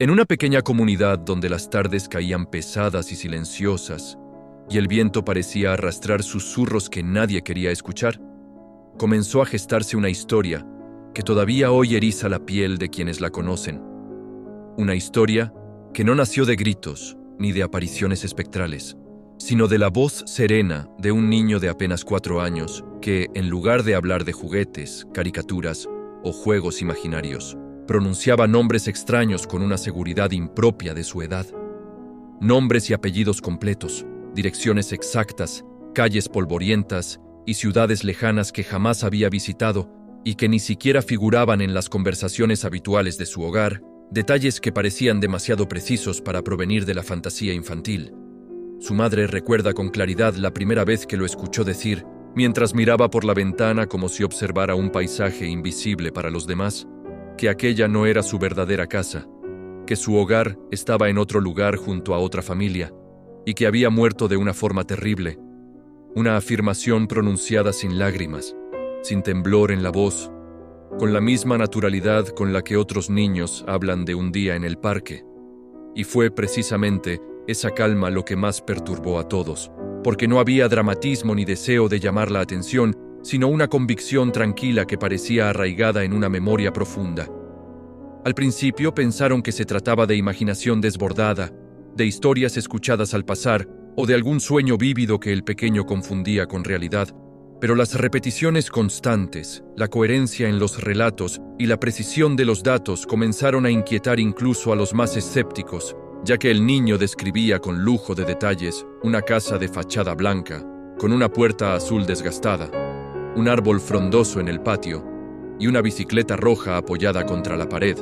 En una pequeña comunidad donde las tardes caían pesadas y silenciosas, y el viento parecía arrastrar susurros que nadie quería escuchar, comenzó a gestarse una historia que todavía hoy eriza la piel de quienes la conocen. Una historia que no nació de gritos ni de apariciones espectrales, sino de la voz serena de un niño de apenas 4 años que, en lugar de hablar de juguetes, caricaturas o juegos imaginarios, pronunciaba nombres extraños con una seguridad impropia de su edad. Nombres y apellidos completos, direcciones exactas, calles polvorientas y ciudades lejanas que jamás había visitado y que ni siquiera figuraban en las conversaciones habituales de su hogar, detalles que parecían demasiado precisos para provenir de la fantasía infantil. Su madre recuerda con claridad la primera vez que lo escuchó decir, mientras miraba por la ventana como si observara un paisaje invisible para los demás, que aquella no era su verdadera casa, que su hogar estaba en otro lugar junto a otra familia, y que había muerto de una forma terrible. Una afirmación pronunciada sin lágrimas, sin temblor en la voz, con la misma naturalidad con la que otros niños hablan de un día en el parque. Y fue precisamente esa calma lo que más perturbó a todos, porque no había dramatismo ni deseo de llamar la atención, sino una convicción tranquila que parecía arraigada en una memoria profunda. Al principio pensaron que se trataba de imaginación desbordada, de historias escuchadas al pasar o de algún sueño vívido que el pequeño confundía con realidad, pero las repeticiones constantes, la coherencia en los relatos y la precisión de los datos comenzaron a inquietar incluso a los más escépticos, ya que el niño describía con lujo de detalles una casa de fachada blanca, con una puerta azul desgastada, un árbol frondoso en el patio y una bicicleta roja apoyada contra la pared.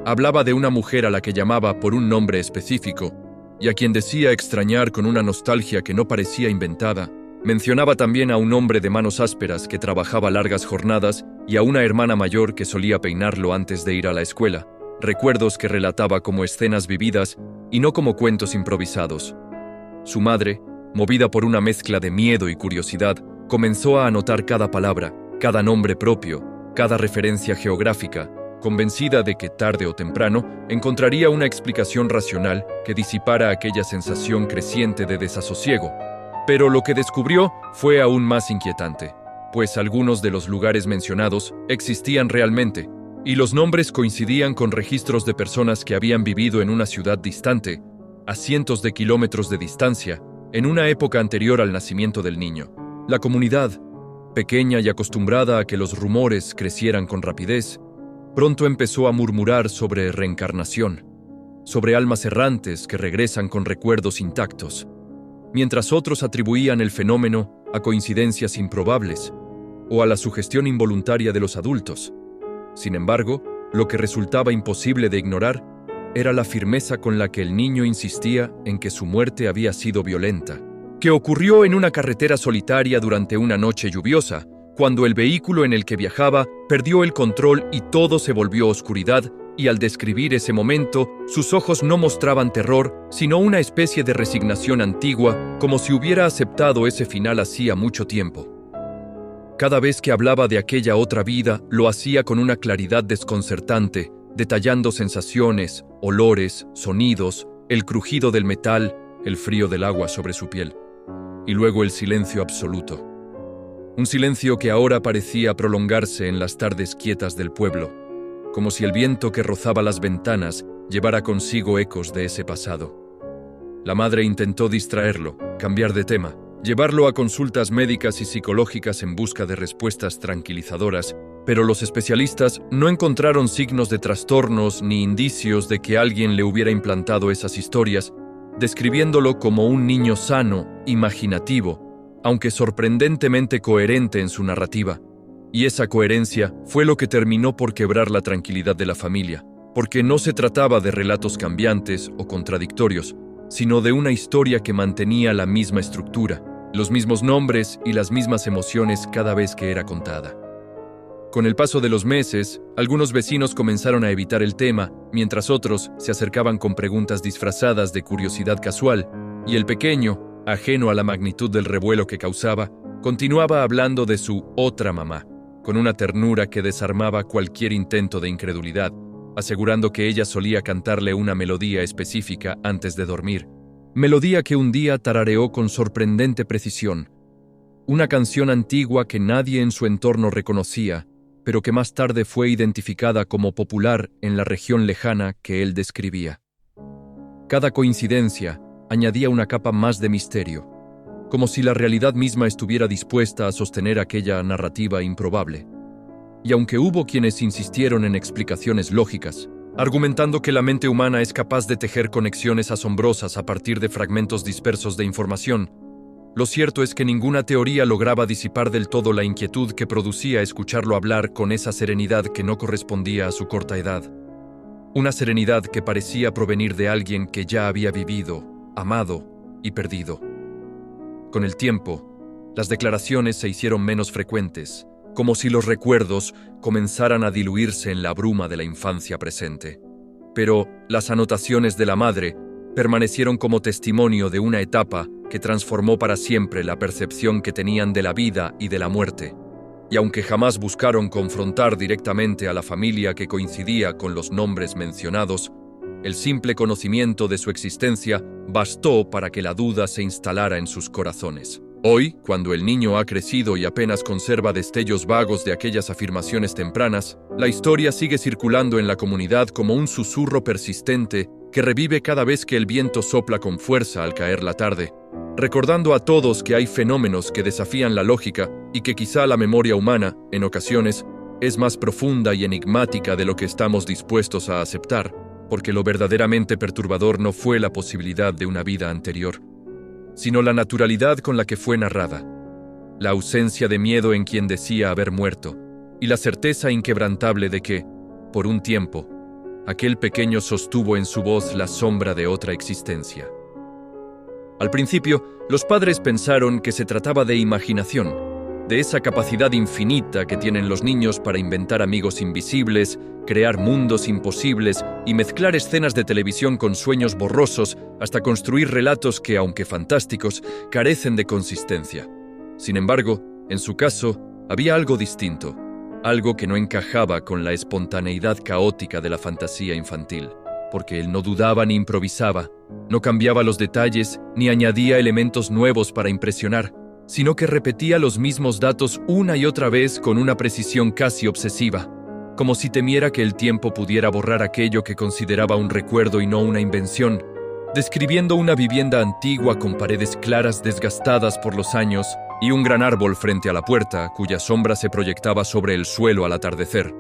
Hablaba de una mujer a la que llamaba por un nombre específico y a quien decía extrañar con una nostalgia que no parecía inventada. Mencionaba también a un hombre de manos ásperas que trabajaba largas jornadas y a una hermana mayor que solía peinarlo antes de ir a la escuela, recuerdos que relataba como escenas vividas y no como cuentos improvisados. Su madre, movida por una mezcla de miedo y curiosidad, comenzó a anotar cada palabra, cada nombre propio, cada referencia geográfica, convencida de que tarde o temprano encontraría una explicación racional que disipara aquella sensación creciente de desasosiego. Pero lo que descubrió fue aún más inquietante, pues algunos de los lugares mencionados existían realmente, y los nombres coincidían con registros de personas que habían vivido en una ciudad distante, a cientos de kilómetros de distancia, en una época anterior al nacimiento del niño. La comunidad, pequeña y acostumbrada a que los rumores crecieran con rapidez, pronto empezó a murmurar sobre reencarnación, sobre almas errantes que regresan con recuerdos intactos, mientras otros atribuían el fenómeno a coincidencias improbables o a la sugestión involuntaria de los adultos. Sin embargo, lo que resultaba imposible de ignorar era la firmeza con la que el niño insistía en que su muerte había sido violenta, que ocurrió en una carretera solitaria durante una noche lluviosa, cuando el vehículo en el que viajaba perdió el control y todo se volvió oscuridad, y al describir ese momento, sus ojos no mostraban terror, sino una especie de resignación antigua, como si hubiera aceptado ese final hacía mucho tiempo. Cada vez que hablaba de aquella otra vida, lo hacía con una claridad desconcertante, detallando sensaciones, olores, sonidos, el crujido del metal, el frío del agua sobre su piel. Y luego el silencio absoluto. Un silencio que ahora parecía prolongarse en las tardes quietas del pueblo, como si el viento que rozaba las ventanas llevara consigo ecos de ese pasado. La madre intentó distraerlo, cambiar de tema, llevarlo a consultas médicas y psicológicas en busca de respuestas tranquilizadoras, pero los especialistas no encontraron signos de trastornos ni indicios de que alguien le hubiera implantado esas historias, describiéndolo como un niño sano, imaginativo, aunque sorprendentemente coherente en su narrativa. Y esa coherencia fue lo que terminó por quebrar la tranquilidad de la familia, porque no se trataba de relatos cambiantes o contradictorios, sino de una historia que mantenía la misma estructura, los mismos nombres y las mismas emociones cada vez que era contada. Con el paso de los meses, algunos vecinos comenzaron a evitar el tema, mientras otros se acercaban con preguntas disfrazadas de curiosidad casual, y el pequeño, ajeno a la magnitud del revuelo que causaba, continuaba hablando de su otra mamá, con una ternura que desarmaba cualquier intento de incredulidad, asegurando que ella solía cantarle una melodía específica antes de dormir, melodía que un día tarareó con sorprendente precisión, una canción antigua que nadie en su entorno reconocía, pero que más tarde fue identificada como popular en la región lejana que él describía. Cada coincidencia añadía una capa más de misterio, como si la realidad misma estuviera dispuesta a sostener aquella narrativa improbable. Y aunque hubo quienes insistieron en explicaciones lógicas, argumentando que la mente humana es capaz de tejer conexiones asombrosas a partir de fragmentos dispersos de información, lo cierto es que ninguna teoría lograba disipar del todo la inquietud que producía escucharlo hablar con esa serenidad que no correspondía a su corta edad. Una serenidad que parecía provenir de alguien que ya había vivido, amado y perdido. Con el tiempo, las declaraciones se hicieron menos frecuentes, como si los recuerdos comenzaran a diluirse en la bruma de la infancia presente. Pero las anotaciones de la madre permanecieron como testimonio de una etapa que transformó para siempre la percepción que tenían de la vida y de la muerte. Y aunque jamás buscaron confrontar directamente a la familia que coincidía con los nombres mencionados, el simple conocimiento de su existencia bastó para que la duda se instalara en sus corazones. Hoy, cuando el niño ha crecido y apenas conserva destellos vagos de aquellas afirmaciones tempranas, la historia sigue circulando en la comunidad como un susurro persistente que revive cada vez que el viento sopla con fuerza al caer la tarde, recordando a todos que hay fenómenos que desafían la lógica y que quizá la memoria humana, en ocasiones, es más profunda y enigmática de lo que estamos dispuestos a aceptar, porque lo verdaderamente perturbador no fue la posibilidad de una vida anterior, sino la naturalidad con la que fue narrada, la ausencia de miedo en quien decía haber muerto, y la certeza inquebrantable de que, por un tiempo, aquel pequeño sostuvo en su voz la sombra de otra existencia. Al principio, los padres pensaron que se trataba de imaginación, de esa capacidad infinita que tienen los niños para inventar amigos invisibles, crear mundos imposibles y mezclar escenas de televisión con sueños borrosos hasta construir relatos que, aunque fantásticos, carecen de consistencia. Sin embargo, en su caso, había algo distinto, algo que no encajaba con la espontaneidad caótica de la fantasía infantil, porque él no dudaba ni improvisaba, no cambiaba los detalles ni añadía elementos nuevos para impresionar, sino que repetía los mismos datos una y otra vez con una precisión casi obsesiva, como si temiera que el tiempo pudiera borrar aquello que consideraba un recuerdo y no una invención, describiendo una vivienda antigua con paredes claras desgastadas por los años y un gran árbol frente a la puerta cuya sombra se proyectaba sobre el suelo al atardecer.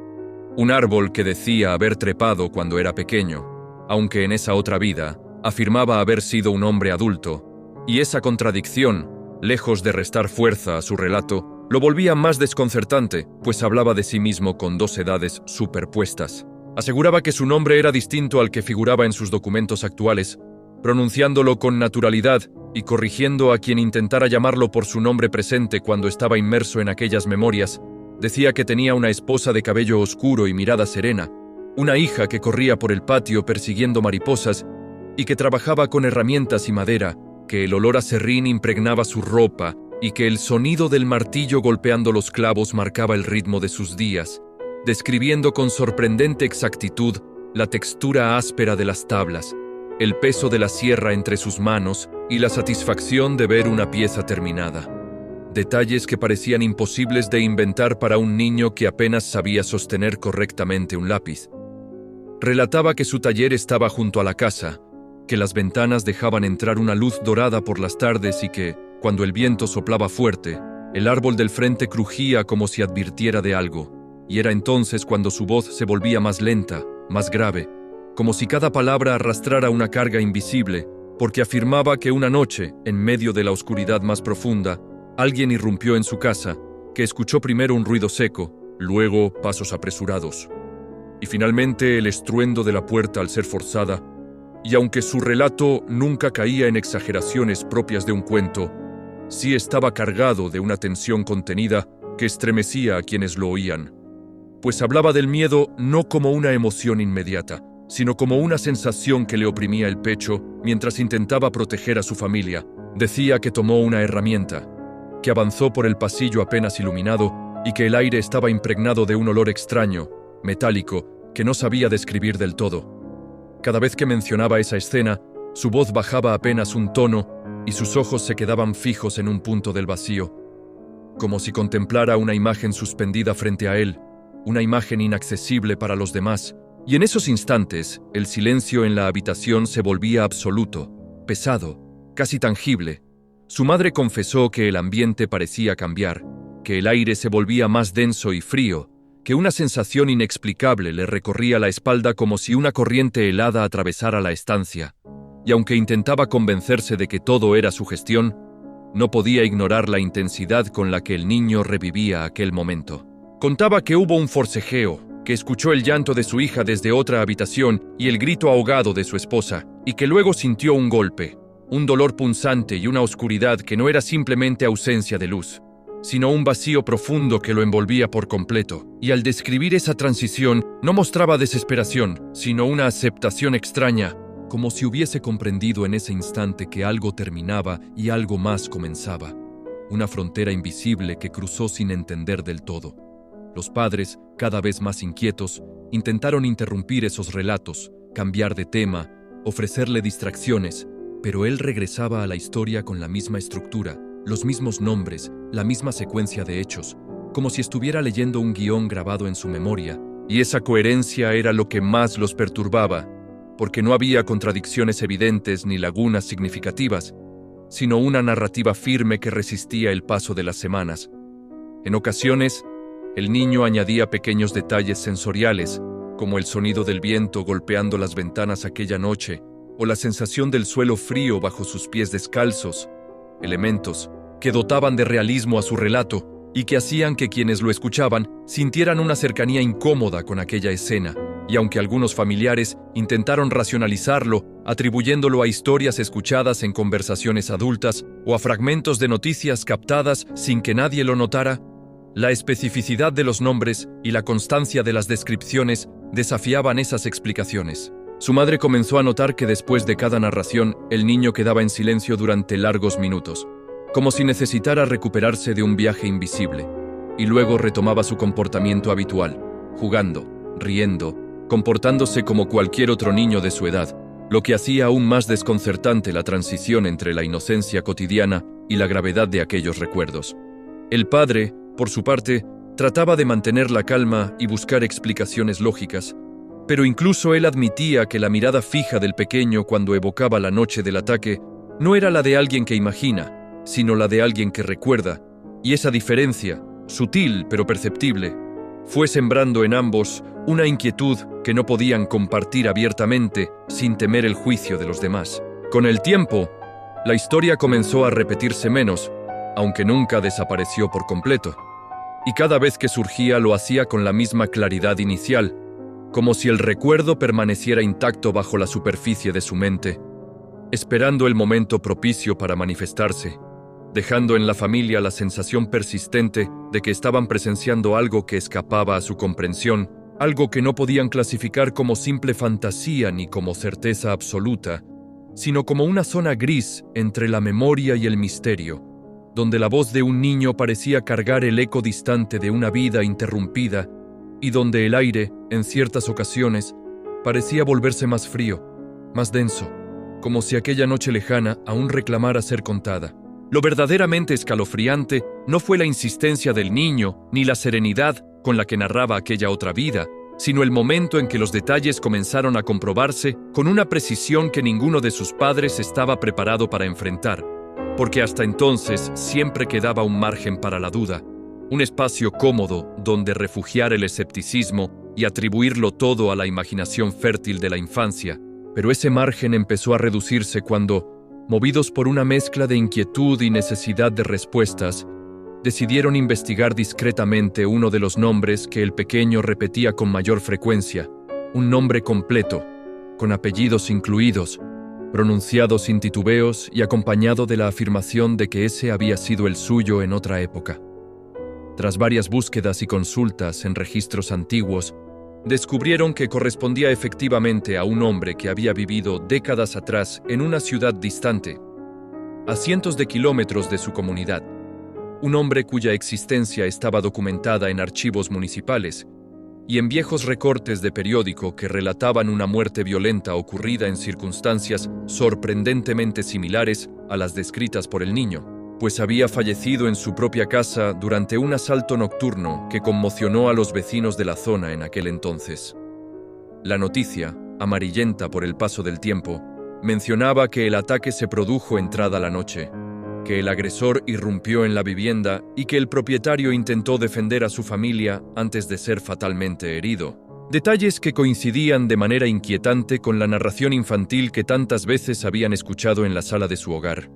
Un árbol que decía haber trepado cuando era pequeño, aunque en esa otra vida afirmaba haber sido un hombre adulto, y esa contradicción, lejos de restar fuerza a su relato, lo volvía más desconcertante, pues hablaba de sí mismo con dos edades superpuestas. Aseguraba que su nombre era distinto al que figuraba en sus documentos actuales, pronunciándolo con naturalidad y corrigiendo a quien intentara llamarlo por su nombre presente cuando estaba inmerso en aquellas memorias. Decía que tenía una esposa de cabello oscuro y mirada serena, una hija que corría por el patio persiguiendo mariposas y que trabajaba con herramientas y madera, que el olor a serrín impregnaba su ropa y que el sonido del martillo golpeando los clavos marcaba el ritmo de sus días, describiendo con sorprendente exactitud la textura áspera de las tablas, el peso de la sierra entre sus manos y la satisfacción de ver una pieza terminada. Detalles que parecían imposibles de inventar para un niño que apenas sabía sostener correctamente un lápiz. Relataba que su taller estaba junto a la casa, que las ventanas dejaban entrar una luz dorada por las tardes y que, cuando el viento soplaba fuerte, el árbol del frente crujía como si advirtiera de algo, y era entonces cuando su voz se volvía más lenta, más grave, como si cada palabra arrastrara una carga invisible, porque afirmaba que una noche, en medio de la oscuridad más profunda, alguien irrumpió en su casa, que escuchó primero un ruido seco, luego pasos apresurados, y finalmente el estruendo de la puerta al ser forzada. Y aunque su relato nunca caía en exageraciones propias de un cuento, sí estaba cargado de una tensión contenida que estremecía a quienes lo oían, pues hablaba del miedo no como una emoción inmediata, sino como una sensación que le oprimía el pecho mientras intentaba proteger a su familia. Decía que tomó una herramienta, que avanzó por el pasillo apenas iluminado y que el aire estaba impregnado de un olor extraño, metálico, que no sabía describir del todo. Cada vez que mencionaba esa escena, su voz bajaba apenas un tono y sus ojos se quedaban fijos en un punto del vacío, como si contemplara una imagen suspendida frente a él, una imagen inaccesible para los demás. Y en esos instantes, el silencio en la habitación se volvía absoluto, pesado, casi tangible. Su madre confesó que el ambiente parecía cambiar, que el aire se volvía más denso y frío, que una sensación inexplicable le recorría la espalda como si una corriente helada atravesara la estancia. Y aunque intentaba convencerse de que todo era sugestión, no podía ignorar la intensidad con la que el niño revivía aquel momento. Contaba que hubo un forcejeo, que escuchó el llanto de su hija desde otra habitación y el grito ahogado de su esposa, y que luego sintió un golpe, un dolor punzante y una oscuridad que no era simplemente ausencia de luz, sino un vacío profundo que lo envolvía por completo. Y al describir esa transición, no mostraba desesperación, sino una aceptación extraña, como si hubiese comprendido en ese instante que algo terminaba y algo más comenzaba. Una frontera invisible que cruzó sin entender del todo. Los padres, cada vez más inquietos, intentaron interrumpir esos relatos, cambiar de tema, ofrecerle distracciones, pero él regresaba a la historia con la misma estructura, los mismos nombres, la misma secuencia de hechos, como si estuviera leyendo un guión grabado en su memoria, y esa coherencia era lo que más los perturbaba, porque no había contradicciones evidentes ni lagunas significativas, sino una narrativa firme que resistía el paso de las semanas. En ocasiones, el niño añadía pequeños detalles sensoriales, como el sonido del viento golpeando las ventanas aquella noche, o la sensación del suelo frío bajo sus pies descalzos, elementos que dotaban de realismo a su relato y que hacían que quienes lo escuchaban sintieran una cercanía incómoda con aquella escena. Y aunque algunos familiares intentaron racionalizarlo, atribuyéndolo a historias escuchadas en conversaciones adultas o a fragmentos de noticias captadas sin que nadie lo notara, la especificidad de los nombres y la constancia de las descripciones desafiaban esas explicaciones. Su madre comenzó a notar que después de cada narración, el niño quedaba en silencio durante largos minutos, como si necesitara recuperarse de un viaje invisible, y luego retomaba su comportamiento habitual, jugando, riendo, comportándose como cualquier otro niño de su edad, lo que hacía aún más desconcertante la transición entre la inocencia cotidiana y la gravedad de aquellos recuerdos. El padre, por su parte, trataba de mantener la calma y buscar explicaciones lógicas, pero incluso él admitía que la mirada fija del pequeño cuando evocaba la noche del ataque no era la de alguien que imagina, sino la de alguien que recuerda, y esa diferencia, sutil pero perceptible, fue sembrando en ambos una inquietud que no podían compartir abiertamente sin temer el juicio de los demás. Con el tiempo, la historia comenzó a repetirse menos, aunque nunca desapareció por completo, y cada vez que surgía lo hacía con la misma claridad inicial, como si el recuerdo permaneciera intacto bajo la superficie de su mente, esperando el momento propicio para manifestarse, dejando en la familia la sensación persistente de que estaban presenciando algo que escapaba a su comprensión, algo que no podían clasificar como simple fantasía ni como certeza absoluta, sino como una zona gris entre la memoria y el misterio, donde la voz de un niño parecía cargar el eco distante de una vida interrumpida y donde el aire, en ciertas ocasiones, parecía volverse más frío, más denso, como si aquella noche lejana aún reclamara ser contada. Lo verdaderamente escalofriante no fue la insistencia del niño ni la serenidad con la que narraba aquella otra vida, sino el momento en que los detalles comenzaron a comprobarse con una precisión que ninguno de sus padres estaba preparado para enfrentar, porque hasta entonces siempre quedaba un margen para la duda, un espacio cómodo donde refugiar el escepticismo y atribuirlo todo a la imaginación fértil de la infancia. Pero ese margen empezó a reducirse cuando, movidos por una mezcla de inquietud y necesidad de respuestas, decidieron investigar discretamente uno de los nombres que el pequeño repetía con mayor frecuencia, un nombre completo, con apellidos incluidos, pronunciado sin titubeos y acompañado de la afirmación de que ese había sido el suyo en otra época. Tras varias búsquedas y consultas en registros antiguos, descubrieron que correspondía efectivamente a un hombre que había vivido décadas atrás en una ciudad distante, a cientos de kilómetros de su comunidad. Un hombre cuya existencia estaba documentada en archivos municipales y en viejos recortes de periódico que relataban una muerte violenta ocurrida en circunstancias sorprendentemente similares a las descritas por el niño, pues había fallecido en su propia casa durante un asalto nocturno que conmocionó a los vecinos de la zona en aquel entonces. La noticia, amarillenta por el paso del tiempo, mencionaba que el ataque se produjo entrada la noche, que el agresor irrumpió en la vivienda y que el propietario intentó defender a su familia antes de ser fatalmente herido. Detalles que coincidían de manera inquietante con la narración infantil que tantas veces habían escuchado en la sala de su hogar.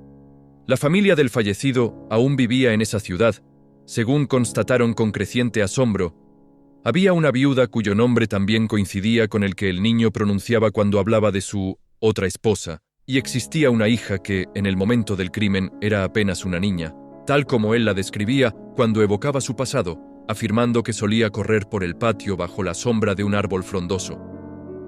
La familia del fallecido aún vivía en esa ciudad, según constataron con creciente asombro. Había una viuda cuyo nombre también coincidía con el que el niño pronunciaba cuando hablaba de su otra esposa, y existía una hija que, en el momento del crimen, era apenas una niña, tal como él la describía cuando evocaba su pasado, afirmando que solía correr por el patio bajo la sombra de un árbol frondoso.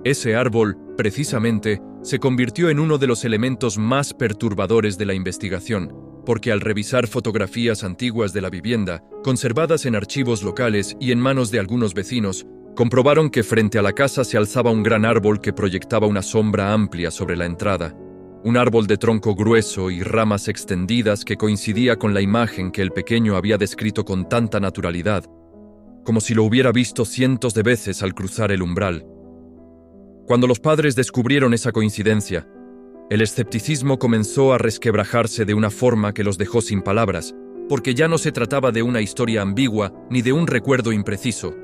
Ese árbol, precisamente, se convirtió en uno de los elementos más perturbadores de la investigación, porque al revisar fotografías antiguas de la vivienda, conservadas en archivos locales y en manos de algunos vecinos, comprobaron que frente a la casa se alzaba un gran árbol que proyectaba una sombra amplia sobre la entrada. Un árbol de tronco grueso y ramas extendidas que coincidía con la imagen que el pequeño había descrito con tanta naturalidad, como si lo hubiera visto cientos de veces al cruzar el umbral. Cuando los padres descubrieron esa coincidencia, el escepticismo comenzó a resquebrajarse de una forma que los dejó sin palabras, porque ya no se trataba de una historia ambigua ni de un recuerdo impreciso,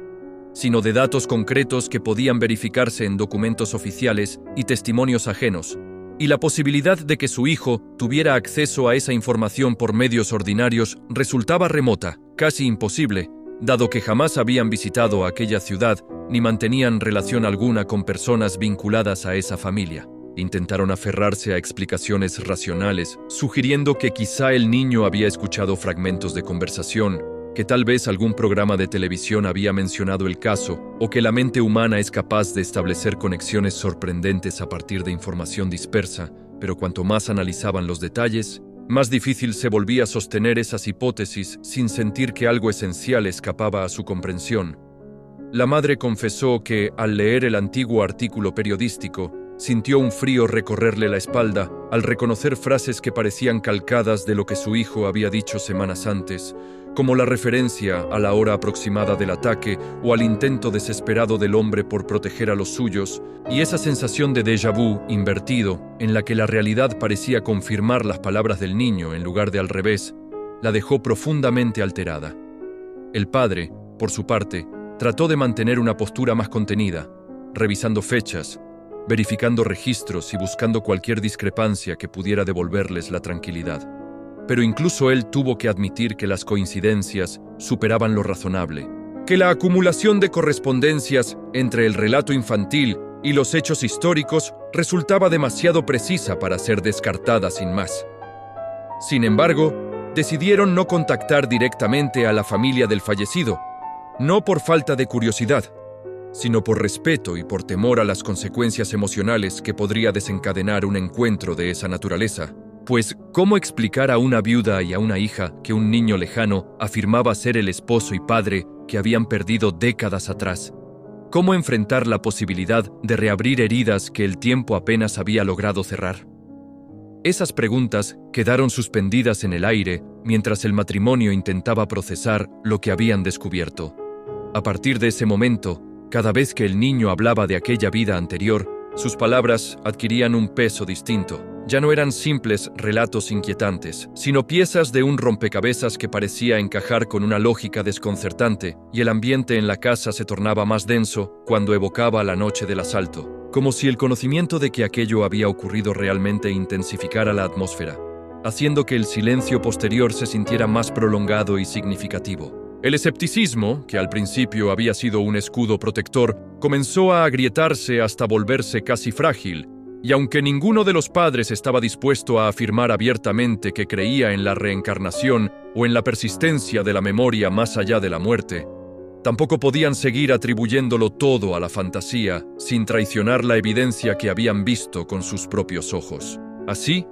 sino de datos concretos que podían verificarse en documentos oficiales y testimonios ajenos, y la posibilidad de que su hijo tuviera acceso a esa información por medios ordinarios resultaba remota, casi imposible, dado que jamás habían visitado aquella ciudad ni mantenían relación alguna con personas vinculadas a esa familia. Intentaron aferrarse a explicaciones racionales, sugiriendo que quizá el niño había escuchado fragmentos de conversación, que tal vez algún programa de televisión había mencionado el caso, o que la mente humana es capaz de establecer conexiones sorprendentes a partir de información dispersa, pero cuanto más analizaban los detalles, más difícil se volvía sostener esas hipótesis sin sentir que algo esencial escapaba a su comprensión. La madre confesó que, al leer el antiguo artículo periodístico, sintió un frío recorrerle la espalda al reconocer frases que parecían calcadas de lo que su hijo había dicho semanas antes, como la referencia a la hora aproximada del ataque o al intento desesperado del hombre por proteger a los suyos, y esa sensación de déjà vu invertido, en la que la realidad parecía confirmar las palabras del niño en lugar de al revés, la dejó profundamente alterada. El padre, por su parte, trató de mantener una postura más contenida, revisando fechas, verificando registros y buscando cualquier discrepancia que pudiera devolverles la tranquilidad. Pero incluso él tuvo que admitir que las coincidencias superaban lo razonable, que la acumulación de correspondencias entre el relato infantil y los hechos históricos resultaba demasiado precisa para ser descartada sin más. Sin embargo, decidieron no contactar directamente a la familia del fallecido, no por falta de curiosidad, sino por respeto y por temor a las consecuencias emocionales que podría desencadenar un encuentro de esa naturaleza. Pues, ¿cómo explicar a una viuda y a una hija que un niño lejano afirmaba ser el esposo y padre que habían perdido décadas atrás? ¿Cómo enfrentar la posibilidad de reabrir heridas que el tiempo apenas había logrado cerrar? Esas preguntas quedaron suspendidas en el aire mientras el matrimonio intentaba procesar lo que habían descubierto. A partir de ese momento, cada vez que el niño hablaba de aquella vida anterior, sus palabras adquirían un peso distinto. Ya no eran simples relatos inquietantes, sino piezas de un rompecabezas que parecía encajar con una lógica desconcertante, y el ambiente en la casa se tornaba más denso cuando evocaba la noche del asalto, como si el conocimiento de que aquello había ocurrido realmente intensificara la atmósfera, haciendo que el silencio posterior se sintiera más prolongado y significativo. El escepticismo, que al principio había sido un escudo protector, comenzó a agrietarse hasta volverse casi frágil, y aunque ninguno de los padres estaba dispuesto a afirmar abiertamente que creía en la reencarnación o en la persistencia de la memoria más allá de la muerte, tampoco podían seguir atribuyéndolo todo a la fantasía sin traicionar la evidencia que habían visto con sus propios ojos. Así,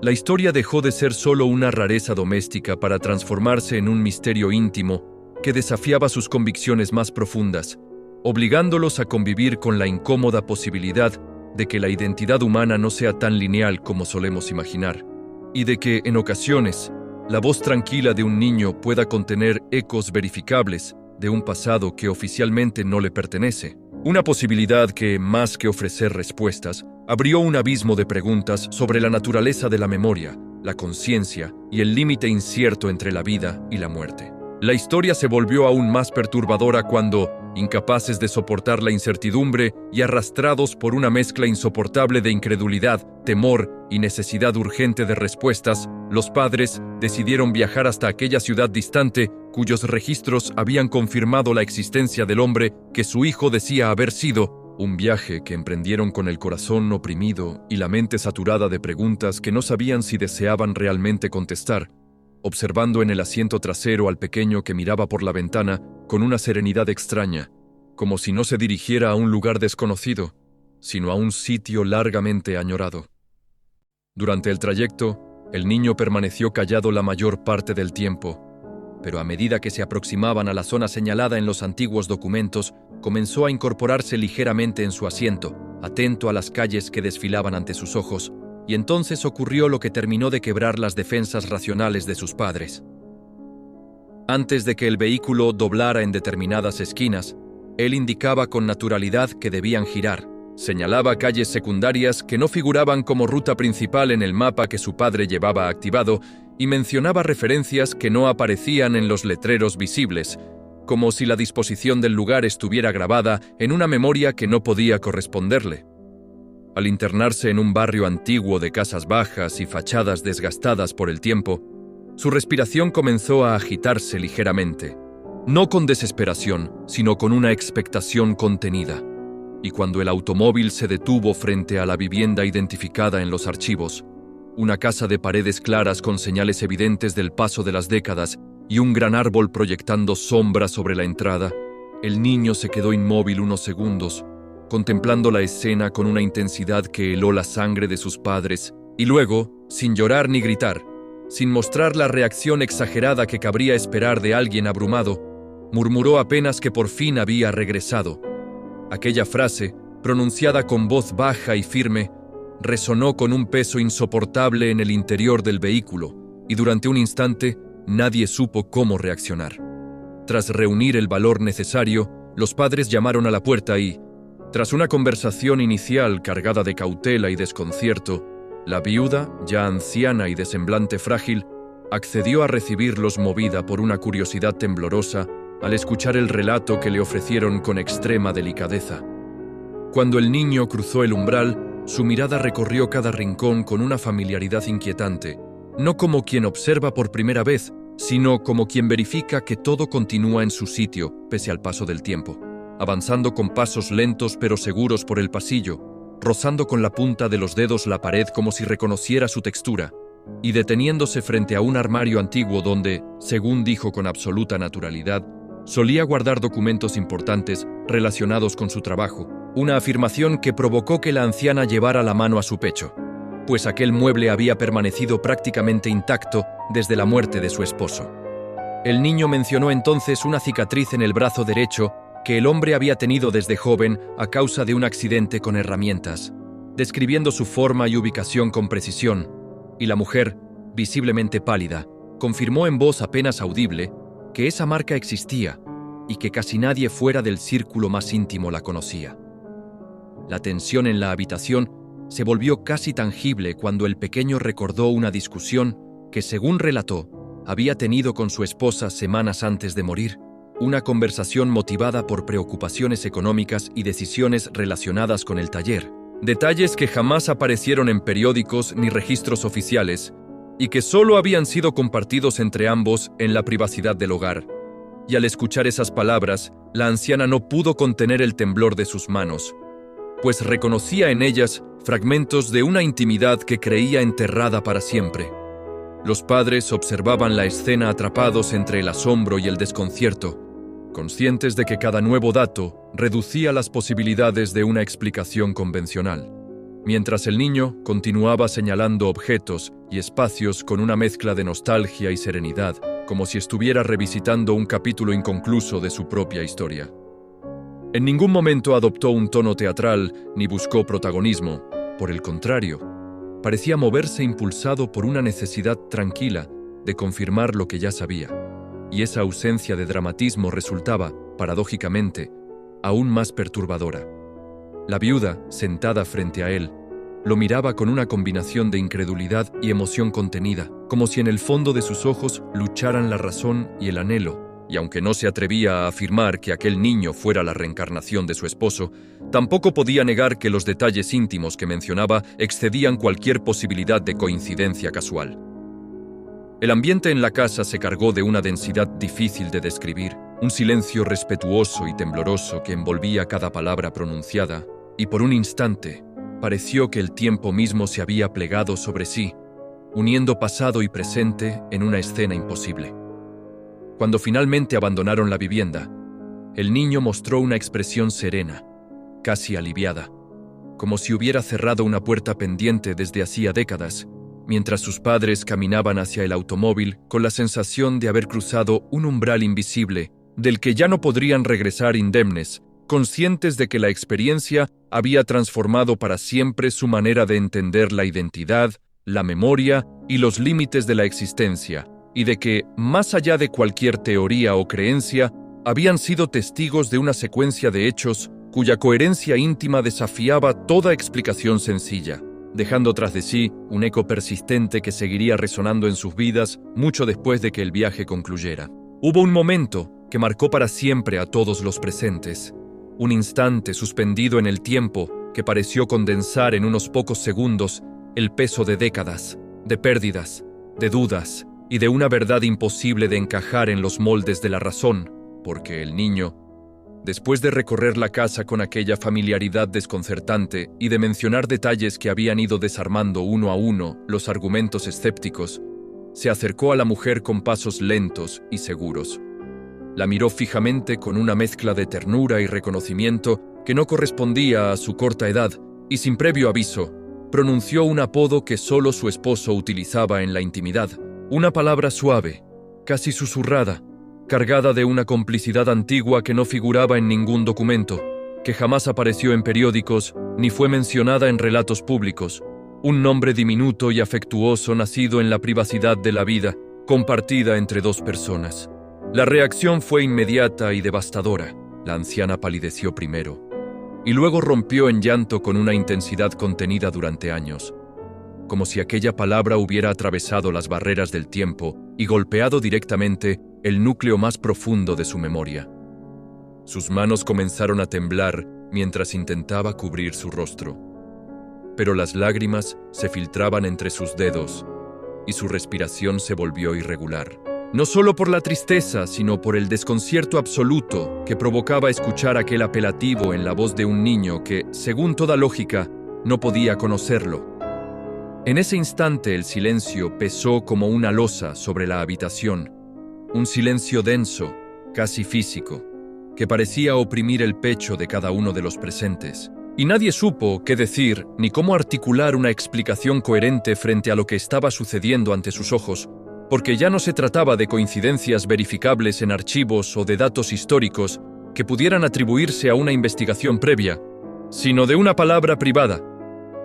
la historia dejó de ser solo una rareza doméstica para transformarse en un misterio íntimo que desafiaba sus convicciones más profundas, obligándolos a convivir con la incómoda posibilidad de que la identidad humana no sea tan lineal como solemos imaginar, y de que, en ocasiones, la voz tranquila de un niño pueda contener ecos verificables de un pasado que oficialmente no le pertenece. Una posibilidad que, más que ofrecer respuestas, abrió un abismo de preguntas sobre la naturaleza de la memoria, la conciencia y el límite incierto entre la vida y la muerte. La historia se volvió aún más perturbadora cuando, incapaces de soportar la incertidumbre y arrastrados por una mezcla insoportable de incredulidad, temor y necesidad urgente de respuestas, los padres decidieron viajar hasta aquella ciudad distante cuyos registros habían confirmado la existencia del hombre que su hijo decía haber sido. Un viaje que emprendieron con el corazón oprimido y la mente saturada de preguntas que no sabían si deseaban realmente contestar, observando en el asiento trasero al pequeño que miraba por la ventana con una serenidad extraña, como si no se dirigiera a un lugar desconocido, sino a un sitio largamente añorado. Durante el trayecto, el niño permaneció callado la mayor parte del tiempo, pero a medida que se aproximaban a la zona señalada en los antiguos documentos, comenzó a incorporarse ligeramente en su asiento, atento a las calles que desfilaban ante sus ojos, y entonces ocurrió lo que terminó de quebrar las defensas racionales de sus padres. Antes de que el vehículo doblara en determinadas esquinas, él indicaba con naturalidad que debían girar, señalaba calles secundarias que no figuraban como ruta principal en el mapa que su padre llevaba activado y mencionaba referencias que no aparecían en los letreros visibles, como si la disposición del lugar estuviera grabada en una memoria que no podía corresponderle. Al internarse en un barrio antiguo de casas bajas y fachadas desgastadas por el tiempo, su respiración comenzó a agitarse ligeramente, no con desesperación, sino con una expectación contenida. Y cuando el automóvil se detuvo frente a la vivienda identificada en los archivos, una casa de paredes claras con señales evidentes del paso de las décadas y un gran árbol proyectando sombra sobre la entrada, el niño se quedó inmóvil unos segundos, contemplando la escena con una intensidad que heló la sangre de sus padres, y luego, sin llorar ni gritar, sin mostrar la reacción exagerada que cabría esperar de alguien abrumado, murmuró apenas que por fin había regresado. Aquella frase, pronunciada con voz baja y firme, resonó con un peso insoportable en el interior del vehículo, y durante un instante nadie supo cómo reaccionar. Tras reunir el valor necesario, los padres llamaron a la puerta y, tras una conversación inicial cargada de cautela y desconcierto, la viuda, ya anciana y de semblante frágil, accedió a recibirlos movida por una curiosidad temblorosa al escuchar el relato que le ofrecieron con extrema delicadeza. Cuando el niño cruzó el umbral, su mirada recorrió cada rincón con una familiaridad inquietante, no como quien observa por primera vez, sino como quien verifica que todo continúa en su sitio pese al paso del tiempo. Avanzando con pasos lentos pero seguros por el pasillo, rozando con la punta de los dedos la pared como si reconociera su textura, y deteniéndose frente a un armario antiguo donde, según dijo con absoluta naturalidad, solía guardar documentos importantes relacionados con su trabajo, una afirmación que provocó que la anciana llevara la mano a su pecho, pues aquel mueble había permanecido prácticamente intacto desde la muerte de su esposo. El niño mencionó entonces una cicatriz en el brazo derecho que el hombre había tenido desde joven a causa de un accidente con herramientas, describiendo su forma y ubicación con precisión, y la mujer, visiblemente pálida, confirmó en voz apenas audible que esa marca existía y que casi nadie fuera del círculo más íntimo la conocía. La tensión en la habitación se volvió casi tangible cuando el pequeño recordó una discusión que, según relató, había tenido con su esposa semanas antes de morir, una conversación motivada por preocupaciones económicas y decisiones relacionadas con el taller, detalles que jamás aparecieron en periódicos ni registros oficiales y que solo habían sido compartidos entre ambos en la privacidad del hogar. Y al escuchar esas palabras, la anciana no pudo contener el temblor de sus manos, pues reconocía en ellas fragmentos de una intimidad que creía enterrada para siempre. Los padres observaban la escena atrapados entre el asombro y el desconcierto, conscientes de que cada nuevo dato reducía las posibilidades de una explicación convencional, mientras el niño continuaba señalando objetos y espacios con una mezcla de nostalgia y serenidad, como si estuviera revisitando un capítulo inconcluso de su propia historia. En ningún momento adoptó un tono teatral ni buscó protagonismo. Por el contrario, parecía moverse impulsado por una necesidad tranquila de confirmar lo que ya sabía. Y esa ausencia de dramatismo resultaba, paradójicamente, aún más perturbadora. La viuda, sentada frente a él, lo miraba con una combinación de incredulidad y emoción contenida, como si en el fondo de sus ojos lucharan la razón y el anhelo, y aunque no se atrevía a afirmar que aquel niño fuera la reencarnación de su esposo, tampoco podía negar que los detalles íntimos que mencionaba excedían cualquier posibilidad de coincidencia casual. El ambiente en la casa se cargó de una densidad difícil de describir, un silencio respetuoso y tembloroso que envolvía cada palabra pronunciada, y por un instante pareció que el tiempo mismo se había plegado sobre sí, uniendo pasado y presente en una escena imposible. Cuando finalmente abandonaron la vivienda, el niño mostró una expresión serena, casi aliviada, como si hubiera cerrado una puerta pendiente desde hacía décadas, mientras sus padres caminaban hacia el automóvil con la sensación de haber cruzado un umbral invisible del que ya no podrían regresar indemnes, conscientes de que la experiencia había transformado para siempre su manera de entender la identidad, la memoria y los límites de la existencia, y de que, más allá de cualquier teoría o creencia, habían sido testigos de una secuencia de hechos cuya coherencia íntima desafiaba toda explicación sencilla, dejando tras de sí un eco persistente que seguiría resonando en sus vidas mucho después de que el viaje concluyera. Hubo un momento que marcó para siempre a todos los presentes, un instante suspendido en el tiempo que pareció condensar en unos pocos segundos el peso de décadas, de pérdidas, de dudas y de una verdad imposible de encajar en los moldes de la razón, porque el niño, después de recorrer la casa con aquella familiaridad desconcertante y de mencionar detalles que habían ido desarmando uno a uno los argumentos escépticos, se acercó a la mujer con pasos lentos y seguros. La miró fijamente con una mezcla de ternura y reconocimiento que no correspondía a su corta edad y sin previo aviso, pronunció un apodo que solo su esposo utilizaba en la intimidad, una palabra suave, casi susurrada, cargada de una complicidad antigua que no figuraba en ningún documento, que jamás apareció en periódicos ni fue mencionada en relatos públicos, un nombre diminuto y afectuoso nacido en la privacidad de la vida, compartida entre dos personas. La reacción fue inmediata y devastadora. La anciana palideció primero, y luego rompió en llanto con una intensidad contenida durante años, como si aquella palabra hubiera atravesado las barreras del tiempo y golpeado directamente el núcleo más profundo de su memoria. Sus manos comenzaron a temblar mientras intentaba cubrir su rostro, pero las lágrimas se filtraban entre sus dedos y su respiración se volvió irregular. No solo por la tristeza, sino por el desconcierto absoluto que provocaba escuchar aquel apelativo en la voz de un niño que, según toda lógica, no podía conocerlo. En ese instante el silencio pesó como una losa sobre la habitación, un silencio denso, casi físico, que parecía oprimir el pecho de cada uno de los presentes. Y nadie supo qué decir ni cómo articular una explicación coherente frente a lo que estaba sucediendo ante sus ojos, porque ya no se trataba de coincidencias verificables en archivos o de datos históricos que pudieran atribuirse a una investigación previa, sino de una palabra privada,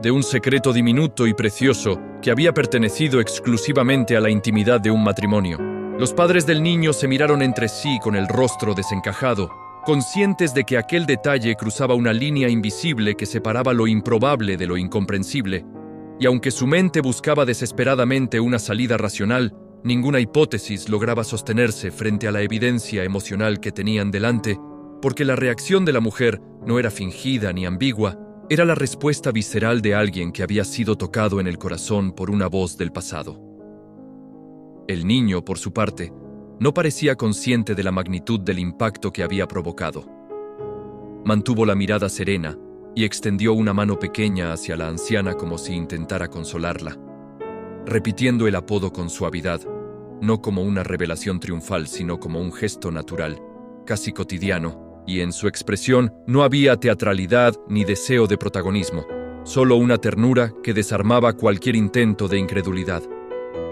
de un secreto diminuto y precioso que había pertenecido exclusivamente a la intimidad de un matrimonio. Los padres del niño se miraron entre sí con el rostro desencajado, conscientes de que aquel detalle cruzaba una línea invisible que separaba lo improbable de lo incomprensible, y aunque su mente buscaba desesperadamente una salida racional, ninguna hipótesis lograba sostenerse frente a la evidencia emocional que tenían delante, porque la reacción de la mujer no era fingida ni ambigua, era la respuesta visceral de alguien que había sido tocado en el corazón por una voz del pasado. El niño, por su parte, no parecía consciente de la magnitud del impacto que había provocado. Mantuvo la mirada serena y extendió una mano pequeña hacia la anciana como si intentara consolarla, repitiendo el apodo con suavidad, no como una revelación triunfal, sino como un gesto natural, casi cotidiano, y en su expresión no había teatralidad ni deseo de protagonismo, solo una ternura que desarmaba cualquier intento de incredulidad.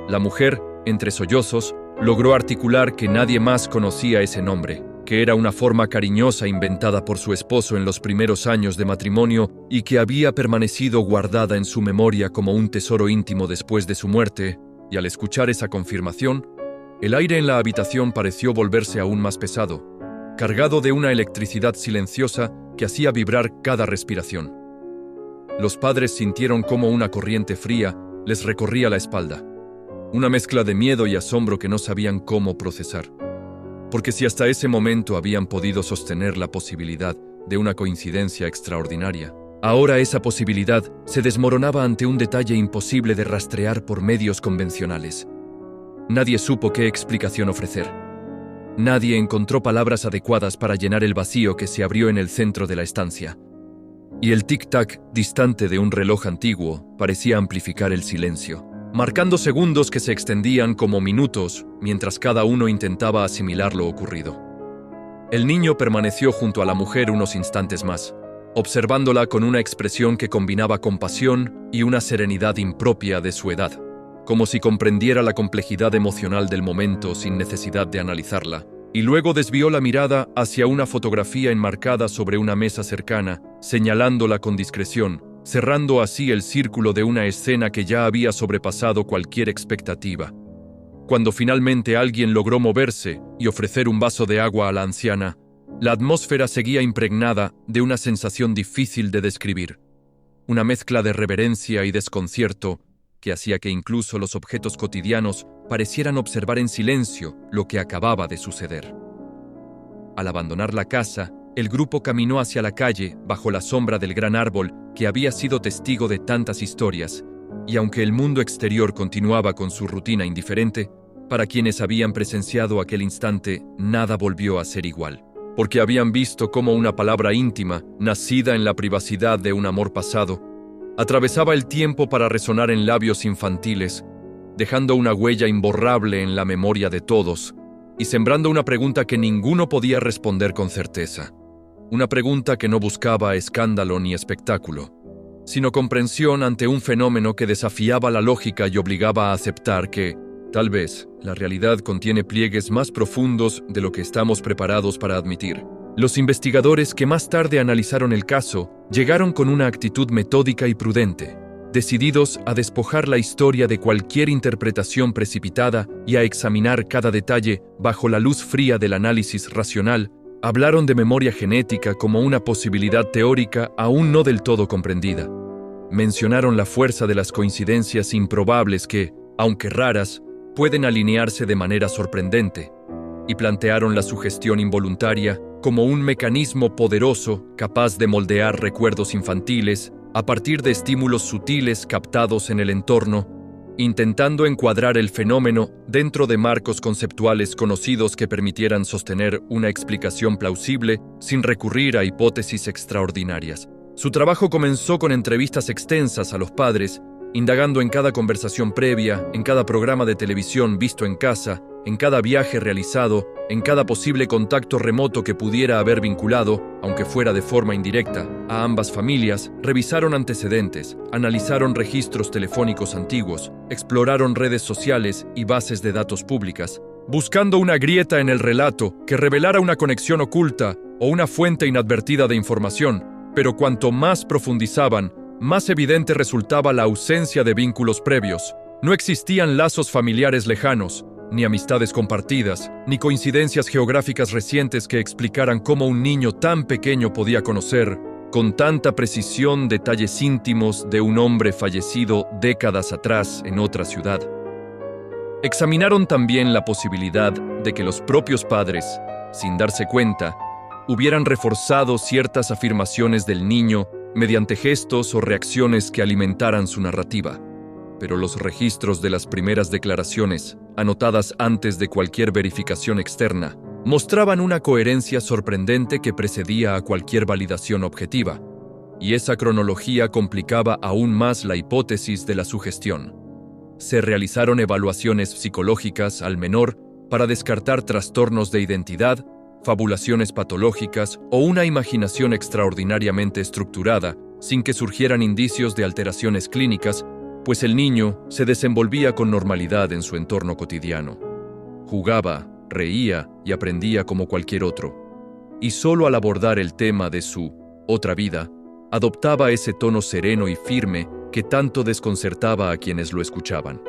La mujer, entre sollozos, logró articular que nadie más conocía ese nombre, que era una forma cariñosa inventada por su esposo en los primeros años de matrimonio y que había permanecido guardada en su memoria como un tesoro íntimo después de su muerte, y al escuchar esa confirmación, el aire en la habitación pareció volverse aún más pesado, cargado de una electricidad silenciosa que hacía vibrar cada respiración. Los padres sintieron cómo una corriente fría les recorría la espalda, una mezcla de miedo y asombro que no sabían cómo procesar. Porque si hasta ese momento habían podido sostener la posibilidad de una coincidencia extraordinaria, ahora esa posibilidad se desmoronaba ante un detalle imposible de rastrear por medios convencionales. Nadie supo qué explicación ofrecer. Nadie encontró palabras adecuadas para llenar el vacío que se abrió en el centro de la estancia. Y el tic-tac distante de un reloj antiguo parecía amplificar el silencio, marcando segundos que se extendían como minutos mientras cada uno intentaba asimilar lo ocurrido. El niño permaneció junto a la mujer unos instantes más, observándola con una expresión que combinaba compasión y una serenidad impropia de su edad, como si comprendiera la complejidad emocional del momento sin necesidad de analizarla, y luego desvió la mirada hacia una fotografía enmarcada sobre una mesa cercana, señalándola con discreción, cerrando así el círculo de una escena que ya había sobrepasado cualquier expectativa. Cuando finalmente alguien logró moverse y ofrecer un vaso de agua a la anciana, la atmósfera seguía impregnada de una sensación difícil de describir, una mezcla de reverencia y desconcierto que hacía que incluso los objetos cotidianos parecieran observar en silencio lo que acababa de suceder. Al abandonar la casa, el grupo caminó hacia la calle bajo la sombra del gran árbol que había sido testigo de tantas historias, y aunque el mundo exterior continuaba con su rutina indiferente, para quienes habían presenciado aquel instante, nada volvió a ser igual, porque habían visto cómo una palabra íntima, nacida en la privacidad de un amor pasado, atravesaba el tiempo para resonar en labios infantiles, dejando una huella imborrable en la memoria de todos y sembrando una pregunta que ninguno podía responder con certeza. Una pregunta que no buscaba escándalo ni espectáculo, sino comprensión ante un fenómeno que desafiaba la lógica y obligaba a aceptar que, tal vez, la realidad contiene pliegues más profundos de lo que estamos preparados para admitir. Los investigadores que más tarde analizaron el caso llegaron con una actitud metódica y prudente, decididos a despojar la historia de cualquier interpretación precipitada y a examinar cada detalle bajo la luz fría del análisis racional. Hablaron de memoria genética como una posibilidad teórica aún no del todo comprendida. Mencionaron la fuerza de las coincidencias improbables que, aunque raras, pueden alinearse de manera sorprendente, y plantearon la sugestión involuntaria como un mecanismo poderoso capaz de moldear recuerdos infantiles a partir de estímulos sutiles captados en el entorno, intentando encuadrar el fenómeno dentro de marcos conceptuales conocidos que permitieran sostener una explicación plausible sin recurrir a hipótesis extraordinarias. Su trabajo comenzó con entrevistas extensas a los padres, indagando en cada conversación previa, en cada programa de televisión visto en casa, en cada viaje realizado, en cada posible contacto remoto que pudiera haber vinculado, aunque fuera de forma indirecta, a ambas familias. Revisaron antecedentes, analizaron registros telefónicos antiguos, exploraron redes sociales y bases de datos públicas, buscando una grieta en el relato que revelara una conexión oculta o una fuente inadvertida de información, pero cuanto más profundizaban, más evidente resultaba la ausencia de vínculos previos. No existían lazos familiares lejanos, ni amistades compartidas, ni coincidencias geográficas recientes que explicaran cómo un niño tan pequeño podía conocer, con tanta precisión, detalles íntimos de un hombre fallecido décadas atrás en otra ciudad. Examinaron también la posibilidad de que los propios padres, sin darse cuenta, hubieran reforzado ciertas afirmaciones del niño mediante gestos o reacciones que alimentaran su narrativa. Pero los registros de las primeras declaraciones, anotadas antes de cualquier verificación externa, mostraban una coherencia sorprendente que precedía a cualquier validación objetiva, y esa cronología complicaba aún más la hipótesis de la sugestión. Se realizaron evaluaciones psicológicas al menor para descartar trastornos de identidad, fabulaciones patológicas o una imaginación extraordinariamente estructurada, sin que surgieran indicios de alteraciones clínicas, pues el niño se desenvolvía con normalidad en su entorno cotidiano. Jugaba, reía y aprendía como cualquier otro. y solo al abordar el tema de su otra vida, adoptaba ese tono sereno y firme que tanto desconcertaba a quienes lo escuchaban.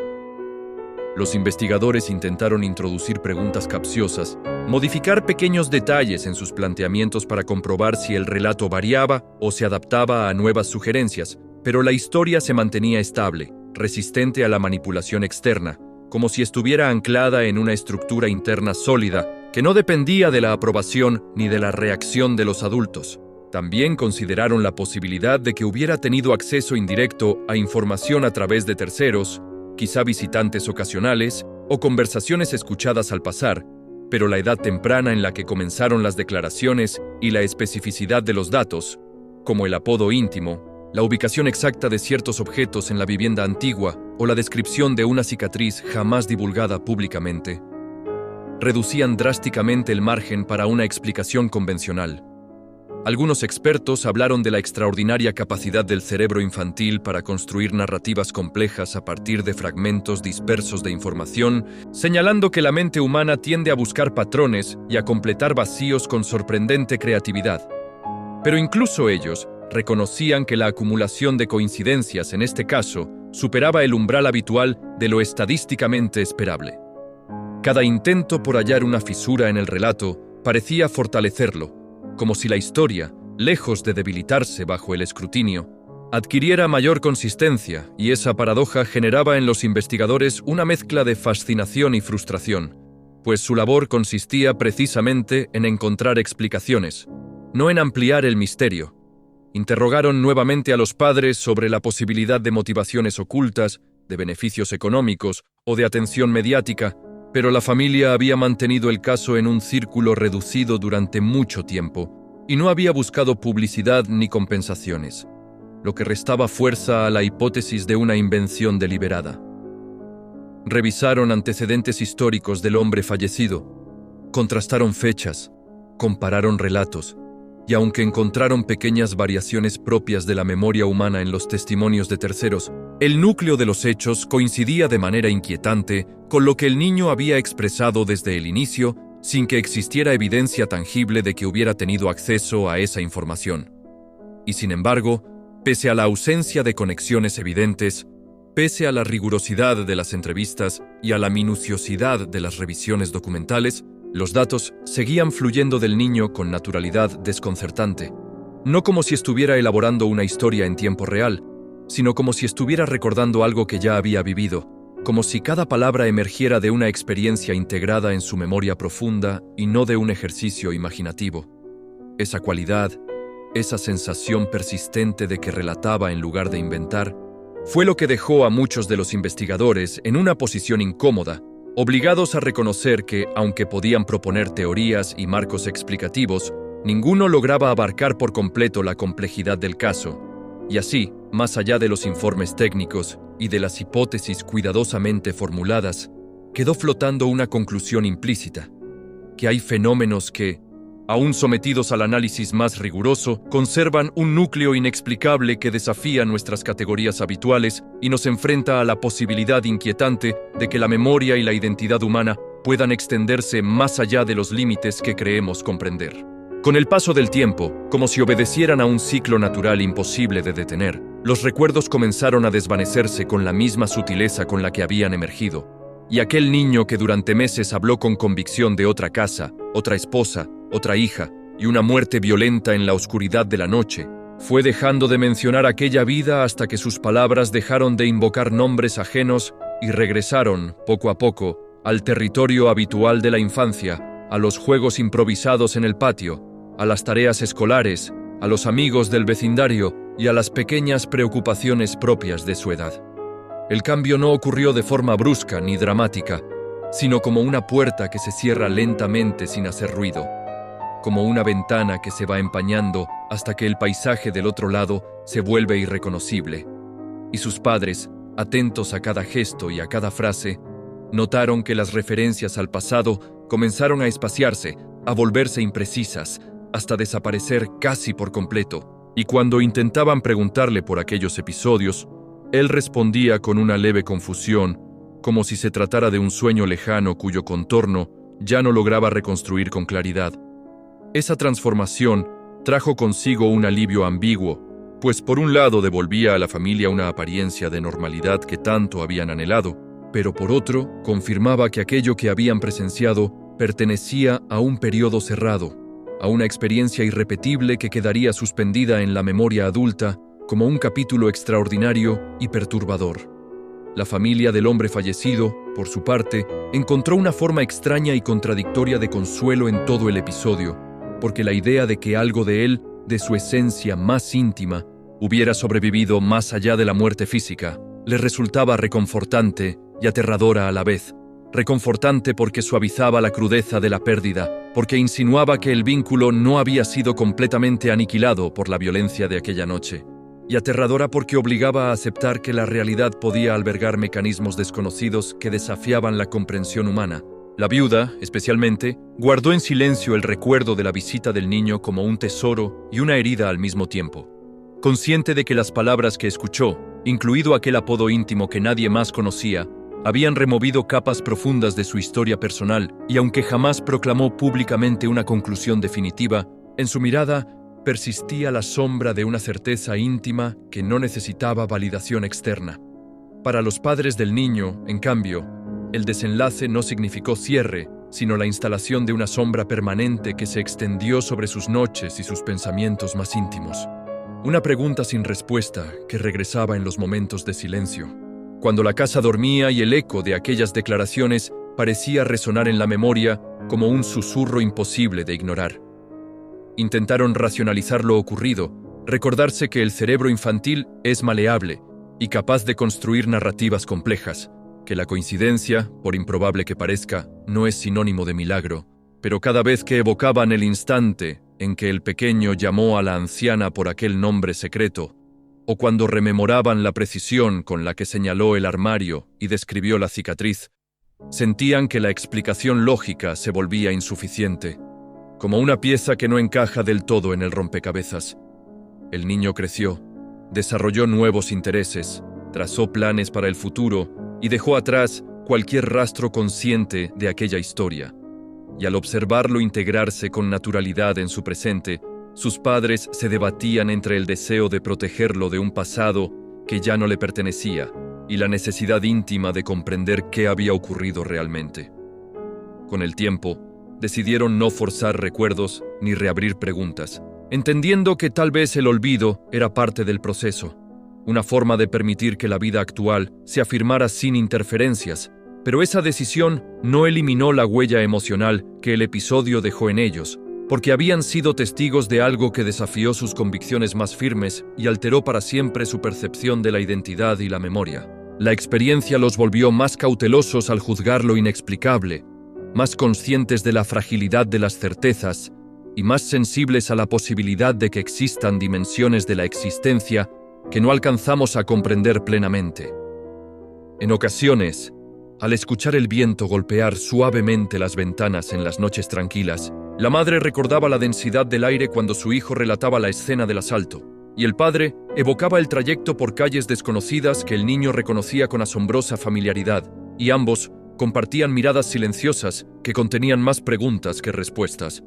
Los investigadores intentaron introducir preguntas capciosas, modificar pequeños detalles en sus planteamientos para comprobar si el relato variaba o se adaptaba a nuevas sugerencias, pero la historia se mantenía estable, resistente a la manipulación externa, como si estuviera anclada en una estructura interna sólida que no dependía de la aprobación ni de la reacción de los adultos. También consideraron la posibilidad de que hubiera tenido acceso indirecto a información a través de terceros, quizá visitantes ocasionales o conversaciones escuchadas al pasar, pero la edad temprana en la que comenzaron las declaraciones y la especificidad de los datos, como el apodo íntimo, la ubicación exacta de ciertos objetos en la vivienda antigua o la descripción de una cicatriz jamás divulgada públicamente, reducían drásticamente el margen para una explicación convencional. Algunos expertos hablaron de la extraordinaria capacidad del cerebro infantil para construir narrativas complejas a partir de fragmentos dispersos de información, señalando que la mente humana tiende a buscar patrones y a completar vacíos con sorprendente creatividad. Pero incluso ellos reconocían que la acumulación de coincidencias en este caso superaba el umbral habitual de lo estadísticamente esperable. Cada intento por hallar una fisura en el relato parecía fortalecerlo, como si la historia, lejos de debilitarse bajo el escrutinio, adquiriera mayor consistencia, y esa paradoja generaba en los investigadores una mezcla de fascinación y frustración, pues su labor consistía precisamente en encontrar explicaciones, no en ampliar el misterio. Interrogaron nuevamente a los padres sobre la posibilidad de motivaciones ocultas, de beneficios económicos o de atención mediática, pero la familia había mantenido el caso en un círculo reducido durante mucho tiempo y no había buscado publicidad ni compensaciones, lo que restaba fuerza a la hipótesis de una invención deliberada. Revisaron antecedentes históricos del hombre fallecido, contrastaron fechas, compararon relatos, y aunque encontraron pequeñas variaciones propias de la memoria humana en los testimonios de terceros, el núcleo de los hechos coincidía de manera inquietante con lo que el niño había expresado desde el inicio, sin que existiera evidencia tangible de que hubiera tenido acceso a esa información. Y sin embargo, pese a la ausencia de conexiones evidentes, pese a la rigurosidad de las entrevistas y a la minuciosidad de las revisiones documentales, los datos seguían fluyendo del niño con naturalidad desconcertante, no como si estuviera elaborando una historia en tiempo real, sino como si estuviera recordando algo que ya había vivido, como si cada palabra emergiera de una experiencia integrada en su memoria profunda y no de un ejercicio imaginativo. Esa cualidad, esa sensación persistente de que relataba en lugar de inventar, fue lo que dejó a muchos de los investigadores en una posición incómoda, obligados a reconocer que, aunque podían proponer teorías y marcos explicativos, ninguno lograba abarcar por completo la complejidad del caso, y así, más allá de los informes técnicos y de las hipótesis cuidadosamente formuladas, quedó flotando una conclusión implícita, que hay fenómenos que, aún sometidos al análisis más riguroso, conservan un núcleo inexplicable que desafía nuestras categorías habituales y nos enfrenta a la posibilidad inquietante de que la memoria y la identidad humana puedan extenderse más allá de los límites que creemos comprender. Con el paso del tiempo, como si obedecieran a un ciclo natural imposible de detener, los recuerdos comenzaron a desvanecerse con la misma sutileza con la que habían emergido, y aquel niño que durante meses habló con convicción de otra casa, otra esposa, otra hija y una muerte violenta en la oscuridad de la noche, fue dejando de mencionar aquella vida hasta que sus palabras dejaron de invocar nombres ajenos y regresaron, poco a poco, al territorio habitual de la infancia, a los juegos improvisados en el patio, a las tareas escolares, a los amigos del vecindario y a las pequeñas preocupaciones propias de su edad. El cambio no ocurrió de forma brusca ni dramática, sino como una puerta que se cierra lentamente sin hacer ruido, como una ventana que se va empañando hasta que el paisaje del otro lado se vuelve irreconocible. Y sus padres, atentos a cada gesto y a cada frase, notaron que las referencias al pasado comenzaron a espaciarse, a volverse imprecisas, hasta desaparecer casi por completo, y cuando intentaban preguntarle por aquellos episodios, él respondía con una leve confusión, como si se tratara de un sueño lejano cuyo contorno ya no lograba reconstruir con claridad. Esa transformación trajo consigo un alivio ambiguo, pues por un lado devolvía a la familia una apariencia de normalidad que tanto habían anhelado, pero por otro confirmaba que aquello que habían presenciado pertenecía a un periodo cerrado, a una experiencia irrepetible que quedaría suspendida en la memoria adulta como un capítulo extraordinario y perturbador. La familia del hombre fallecido, por su parte, encontró una forma extraña y contradictoria de consuelo en todo el episodio, porque la idea de que algo de él, de su esencia más íntima, hubiera sobrevivido más allá de la muerte física, le resultaba reconfortante y aterradora a la vez. Reconfortante porque suavizaba la crudeza de la pérdida, porque insinuaba que el vínculo no había sido completamente aniquilado por la violencia de aquella noche. Y aterradora porque obligaba a aceptar que la realidad podía albergar mecanismos desconocidos que desafiaban la comprensión humana. La viuda, especialmente, guardó en silencio el recuerdo de la visita del niño como un tesoro y una herida al mismo tiempo. Consciente de que las palabras que escuchó, incluido aquel apodo íntimo que nadie más conocía, habían removido capas profundas de su historia personal, y aunque jamás proclamó públicamente una conclusión definitiva, en su mirada persistía la sombra de una certeza íntima que no necesitaba validación externa. Para los padres del niño, en cambio, el desenlace no significó cierre, sino la instalación de una sombra permanente que se extendió sobre sus noches y sus pensamientos más íntimos. Una pregunta sin respuesta que regresaba en los momentos de silencio, cuando la casa dormía y el eco de aquellas declaraciones parecía resonar en la memoria como un susurro imposible de ignorar. Intentaron racionalizar lo ocurrido, recordarse que el cerebro infantil es maleable y capaz de construir narrativas complejas, que la coincidencia, por improbable que parezca, no es sinónimo de milagro, pero cada vez que evocaban el instante en que el pequeño llamó a la anciana por aquel nombre secreto, o cuando rememoraban la precisión con la que señaló el armario y describió la cicatriz, sentían que la explicación lógica se volvía insuficiente, como una pieza que no encaja del todo en el rompecabezas. El niño creció, desarrolló nuevos intereses, trazó planes para el futuro y dejó atrás cualquier rastro consciente de aquella historia. Y al observarlo integrarse con naturalidad en su presente, sus padres se debatían entre el deseo de protegerlo de un pasado que ya no le pertenecía y la necesidad íntima de comprender qué había ocurrido realmente. Con el tiempo, decidieron no forzar recuerdos ni reabrir preguntas, entendiendo que tal vez el olvido era parte del proceso, una forma de permitir que la vida actual se afirmara sin interferencias, pero esa decisión no eliminó la huella emocional que el episodio dejó en ellos, porque habían sido testigos de algo que desafió sus convicciones más firmes y alteró para siempre su percepción de la identidad y la memoria. La experiencia los volvió más cautelosos al juzgar lo inexplicable, más conscientes de la fragilidad de las certezas y más sensibles a la posibilidad de que existan dimensiones de la existencia que no alcanzamos a comprender plenamente. En ocasiones, al escuchar el viento golpear suavemente las ventanas en las noches tranquilas, la madre recordaba la densidad del aire cuando su hijo relataba la escena del asalto, y el padre evocaba el trayecto por calles desconocidas que el niño reconocía con asombrosa familiaridad, y ambos compartían miradas silenciosas que contenían más preguntas que respuestas.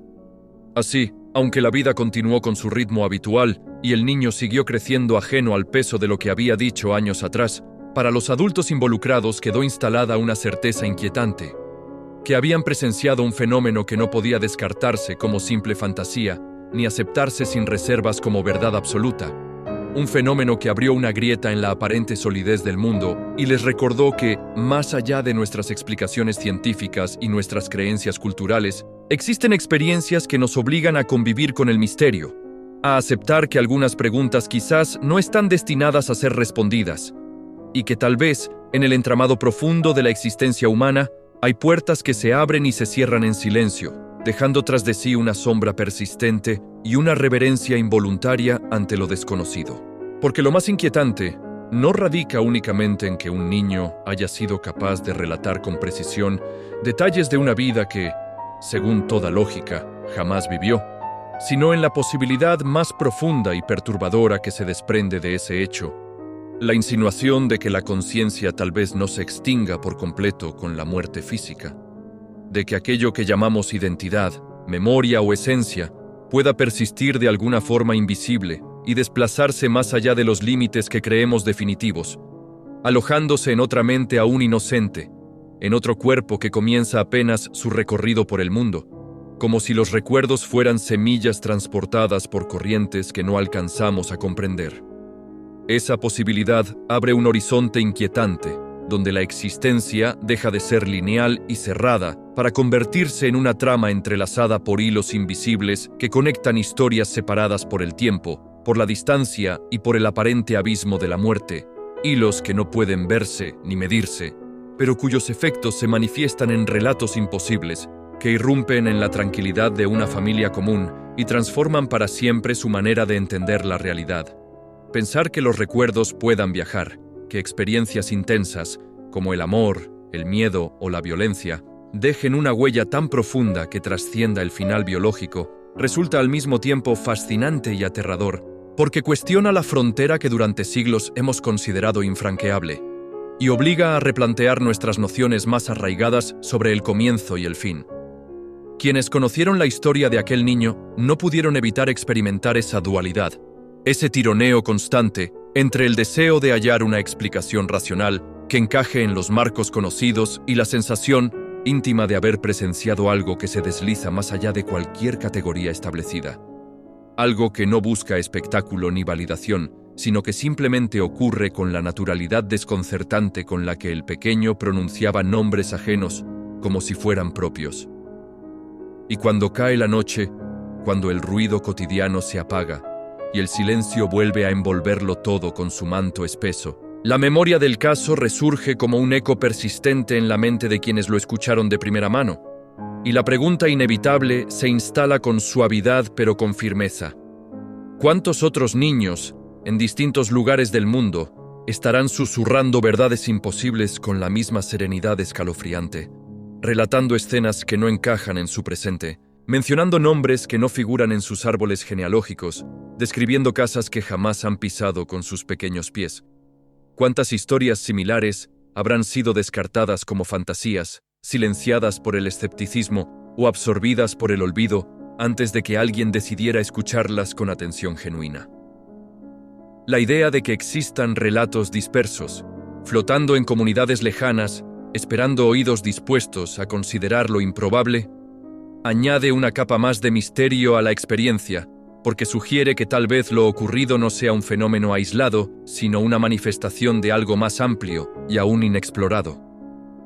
Así, aunque la vida continuó con su ritmo habitual y el niño siguió creciendo ajeno al peso de lo que había dicho años atrás, para los adultos involucrados quedó instalada una certeza inquietante, que habían presenciado un fenómeno que no podía descartarse como simple fantasía, ni aceptarse sin reservas como verdad absoluta. Un fenómeno que abrió una grieta en la aparente solidez del mundo y les recordó que, más allá de nuestras explicaciones científicas y nuestras creencias culturales, existen experiencias que nos obligan a convivir con el misterio, a aceptar que algunas preguntas quizás no están destinadas a ser respondidas, y que tal vez, en el entramado profundo de la existencia humana, hay puertas que se abren y se cierran en silencio, dejando tras de sí una sombra persistente y una reverencia involuntaria ante lo desconocido. Porque lo más inquietante no radica únicamente en que un niño haya sido capaz de relatar con precisión detalles de una vida que, según toda lógica, jamás vivió, sino en la posibilidad más profunda y perturbadora que se desprende de ese hecho, la insinuación de que la conciencia tal vez no se extinga por completo con la muerte física, de que aquello que llamamos identidad, memoria o esencia pueda persistir de alguna forma invisible y desplazarse más allá de los límites que creemos definitivos, alojándose en otra mente aún inocente, en otro cuerpo que comienza apenas su recorrido por el mundo, como si los recuerdos fueran semillas transportadas por corrientes que no alcanzamos a comprender. Esa posibilidad abre un horizonte inquietante, donde la existencia deja de ser lineal y cerrada para convertirse en una trama entrelazada por hilos invisibles que conectan historias separadas por el tiempo, por la distancia y por el aparente abismo de la muerte, hilos que no pueden verse ni medirse, pero cuyos efectos se manifiestan en relatos imposibles, que irrumpen en la tranquilidad de una familia común y transforman para siempre su manera de entender la realidad. Pensar que los recuerdos puedan viajar, que experiencias intensas, como el amor, el miedo o la violencia, dejen una huella tan profunda que trascienda el final biológico, resulta al mismo tiempo fascinante y aterrador, porque cuestiona la frontera que durante siglos hemos considerado infranqueable, y obliga a replantear nuestras nociones más arraigadas sobre el comienzo y el fin. Quienes conocieron la historia de aquel niño no pudieron evitar experimentar esa dualidad, ese tironeo constante entre el deseo de hallar una explicación racional que encaje en los marcos conocidos y la sensación íntima de haber presenciado algo que se desliza más allá de cualquier categoría establecida. Algo que no busca espectáculo ni validación, sino que simplemente ocurre con la naturalidad desconcertante con la que el pequeño pronunciaba nombres ajenos como si fueran propios. Y cuando cae la noche, cuando el ruido cotidiano se apaga y el silencio vuelve a envolverlo todo con su manto espeso, la memoria del caso resurge como un eco persistente en la mente de quienes lo escucharon de primera mano, y la pregunta inevitable se instala con suavidad pero con firmeza. ¿Cuántos otros niños, en distintos lugares del mundo, estarán susurrando verdades imposibles con la misma serenidad escalofriante, relatando escenas que no encajan en su presente, mencionando nombres que no figuran en sus árboles genealógicos, describiendo casas que jamás han pisado con sus pequeños pies? ¿Cuántas historias similares habrán sido descartadas como fantasías, silenciadas por el escepticismo o absorbidas por el olvido antes de que alguien decidiera escucharlas con atención genuina? La idea de que existan relatos dispersos, flotando en comunidades lejanas, esperando oídos dispuestos a considerar lo improbable, añade una capa más de misterio a la experiencia, porque sugiere que tal vez lo ocurrido no sea un fenómeno aislado, sino una manifestación de algo más amplio y aún inexplorado.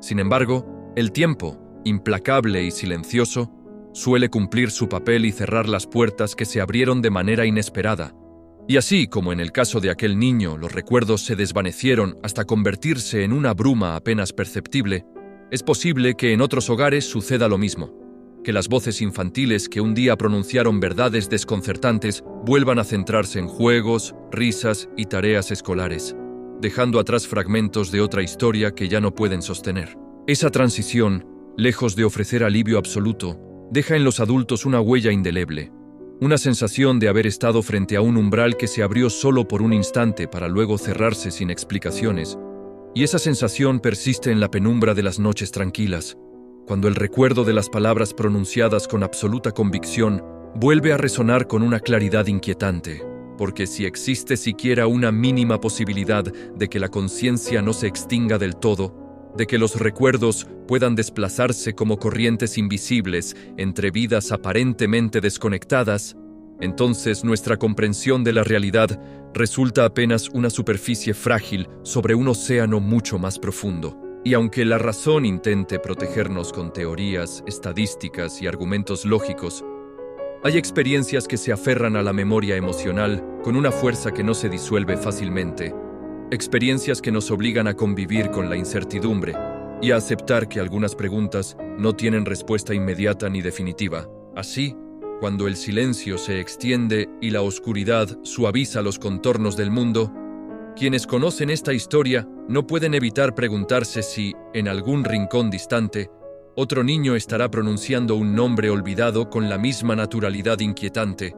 Sin embargo, el tiempo, implacable y silencioso, suele cumplir su papel y cerrar las puertas que se abrieron de manera inesperada. Y así como en el caso de aquel niño los recuerdos se desvanecieron hasta convertirse en una bruma apenas perceptible, es posible que en otros hogares suceda lo mismo, que las voces infantiles que un día pronunciaron verdades desconcertantes vuelvan a centrarse en juegos, risas y tareas escolares, dejando atrás fragmentos de otra historia que ya no pueden sostener. Esa transición, lejos de ofrecer alivio absoluto, deja en los adultos una huella indeleble, una sensación de haber estado frente a un umbral que se abrió solo por un instante para luego cerrarse sin explicaciones, y esa sensación persiste en la penumbra de las noches tranquilas, cuando el recuerdo de las palabras pronunciadas con absoluta convicción vuelve a resonar con una claridad inquietante, porque si existe siquiera una mínima posibilidad de que la conciencia no se extinga del todo, de que los recuerdos puedan desplazarse como corrientes invisibles entre vidas aparentemente desconectadas, entonces nuestra comprensión de la realidad resulta apenas una superficie frágil sobre un océano mucho más profundo. Y aunque la razón intente protegernos con teorías, estadísticas y argumentos lógicos, hay experiencias que se aferran a la memoria emocional con una fuerza que no se disuelve fácilmente, experiencias que nos obligan a convivir con la incertidumbre y a aceptar que algunas preguntas no tienen respuesta inmediata ni definitiva. Así, cuando el silencio se extiende y la oscuridad suaviza los contornos del mundo, quienes conocen esta historia no pueden evitar preguntarse si, en algún rincón distante, otro niño estará pronunciando un nombre olvidado con la misma naturalidad inquietante,